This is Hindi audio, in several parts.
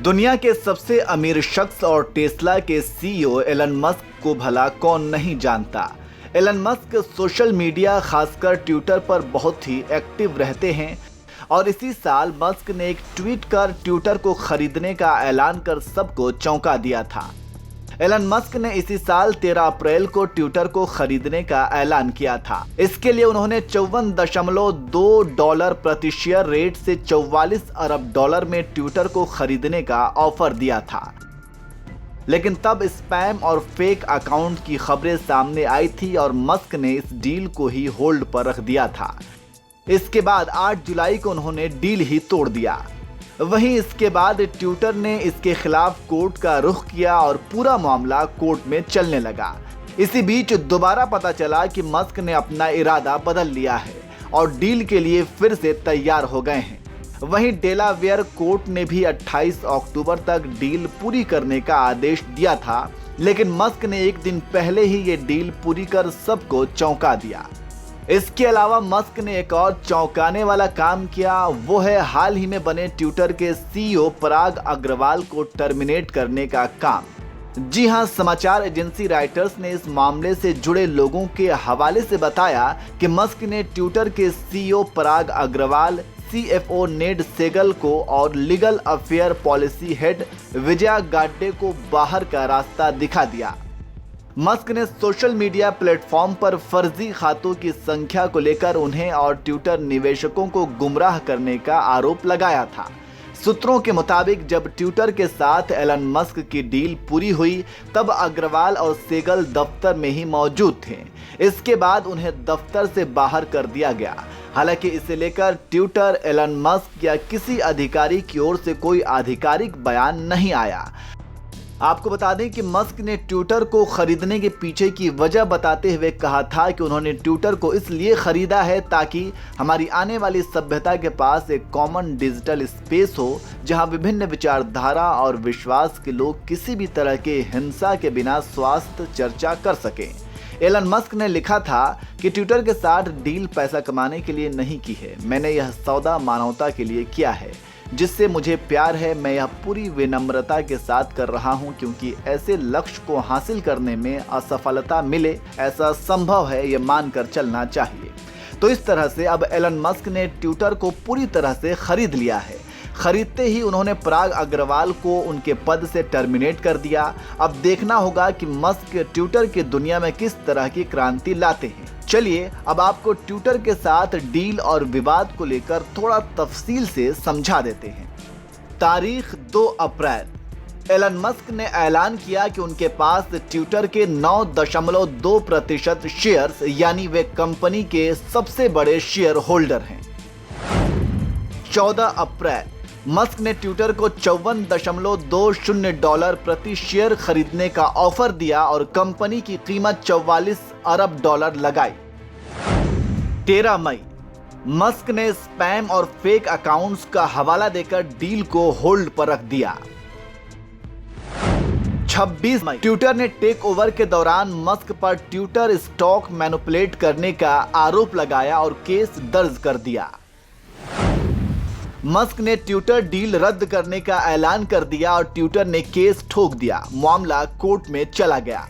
दुनिया के सबसे अमीर शख्स और टेस्ला के सीईओ एलन मस्क को भला कौन नहीं जानता। एलन मस्क सोशल मीडिया खासकर ट्विटर पर बहुत ही एक्टिव रहते हैं और इसी साल मस्क ने एक ट्वीट कर ट्विटर को खरीदने का ऐलान कर सबको चौंका दिया था। एलन मस्क ने इसी साल 13 अप्रैल को ट्विटर को खरीदने का ऐलान किया था। इसके लिए उन्होंने $54.2 प्रति शेयर रेट से 44 अरब डॉलर में ट्विटर को खरीदने का ऑफर दिया था। लेकिन तब स्पैम और फेक अकाउंट की खबरें सामने आई थी और मस्क ने इस डील को ही होल्ड पर रख दिया था। इसके बाद 8 जुलाई को उन्होंने डील ही तोड़ दिया। वहीं इसके बाद ट्विटर ने इसके खिलाफ कोर्ट का रुख किया और पूरा मामला कोर्ट में चलने लगा। इसी बीच दोबारा पता चला कि मस्क ने अपना इरादा बदल लिया है और डील के लिए फिर से तैयार हो गए हैं। वहीं डेलावेयर कोर्ट ने भी 28 अक्टूबर तक डील पूरी करने का आदेश दिया था, लेकिन मस्क ने एक दिन पहले ही ये डील पूरी कर सबको चौंका दिया। इसके अलावा मस्क ने एक और चौंकाने वाला काम किया, वो है हाल ही में बने ट्विटर के सीईओ पराग अग्रवाल को टर्मिनेट करने का काम। जी हां, समाचार एजेंसी रॉयटर्स ने इस मामले से जुड़े लोगों के हवाले से बताया कि मस्क ने ट्विटर के CEO Parag Agrawal, CFO Ned Segal को और legal affair policy head Vijaya Gadde को बाहर का रास्ता दिखा दिया। मस्क ने सोशल मीडिया प्लेटफॉर्म पर फर्जी खातों की संख्या को लेकर उन्हें और ट्विटर निवेशकों को गुमराह करने का आरोप लगाया था। सूत्रों के मुताबिक जब ट्विटर के साथ एलन मस्क की डील पूरी हुई तब अग्रवाल और सेगल दफ्तर में ही मौजूद थे। इसके बाद उन्हें दफ्तर से बाहर कर दिया गया। हालांकि इसे लेकर ट्विटर, एलन मस्क या किसी अधिकारी की ओर से कोई आधिकारिक बयान नहीं आया। आपको बता दें कि मस्क ने ट्विटर को खरीदने के पीछे की वजह बताते हुए कहा था कि उन्होंने ट्विटर को इसलिए खरीदा है ताकि हमारी आने वाली सभ्यता के पास एक कॉमन डिजिटल स्पेस हो जहां विभिन्न विचारधारा और विश्वास के लोग किसी भी तरह के हिंसा के बिना स्वास्थ्य चर्चा कर सकें। एलन मस्क ने लिखा था कि ट्विटर के साथ डील पैसा कमाने के लिए नहीं की है, मैंने यह सौदा मानवता के लिए किया है, जिससे मुझे प्यार है। मैं यह पूरी विनम्रता के साथ कर रहा हूं क्योंकि ऐसे लक्ष्य को हासिल करने में असफलता मिले ऐसा संभव है, यह मानकर चलना चाहिए। तो इस तरह से अब एलन मस्क ने ट्विटर को पूरी तरह से खरीद लिया है। खरीदते ही उन्होंने पराग अग्रवाल को उनके पद से टर्मिनेट कर दिया। अब देखना होगा कि मस्क ट्विटर की दुनिया में किस तरह की क्रांति लाते हैं। चलिए अब आपको ट्विटर के साथ डील और विवाद को लेकर थोड़ा तफसील से समझा देते हैं। तारीख 2 अप्रैल एलन मस्क ने ऐलान किया कि उनके पास ट्विटर के 9.2% शेयर्स यानी वे कंपनी के सबसे बड़े शेयर होल्डर हैं। 14 अप्रैल मस्क ने ट्विटर को $54.20 प्रति शेयर खरीदने का ऑफर दिया और कंपनी की कीमत $44 अरब लगाई। 13 मई मस्क ने स्पैम और फेक अकाउंट्स का हवाला देकर डील को होल्ड पर रख दिया। 26 मई ट्विटर ने टेक ओवर के दौरान मस्क पर ट्विटर स्टॉक मैनिपुलेट करने का आरोप लगाया और केस दर्ज कर दिया। मस्क ने ट्विटर डील रद्द करने का ऐलान कर दिया और ट्विटर ने केस ठोक दिया। मामला कोर्ट में चला गया।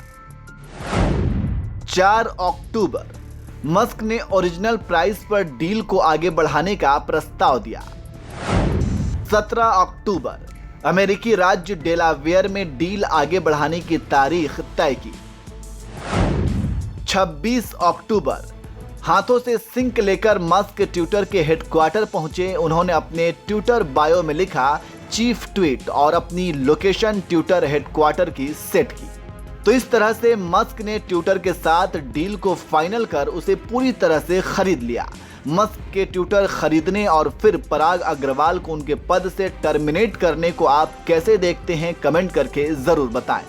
4 अक्टूबर मस्क ने ओरिजिनल प्राइस पर डील को आगे बढ़ाने का प्रस्ताव दिया। 17 अक्टूबर अमेरिकी राज्य डेलावेयर में डील आगे बढ़ाने की तारीख तय की। 26 अक्टूबर हाथों से सिंक लेकर मस्क ट्विटर के हेडक्वार्टर पहुंचे। उन्होंने अपने ट्विटर बायो में लिखा चीफ ट्वीट और अपनी लोकेशन ट्विटर हेडक्वार्टर की सेट की। तो इस तरह से मस्क ने ट्विटर के साथ डील को फाइनल कर उसे पूरी तरह से खरीद लिया। मस्क के ट्विटर खरीदने और फिर पराग अग्रवाल को उनके पद से टर्मिनेट करने को आप कैसे देखते हैं, कमेंट करके जरूर बताएं।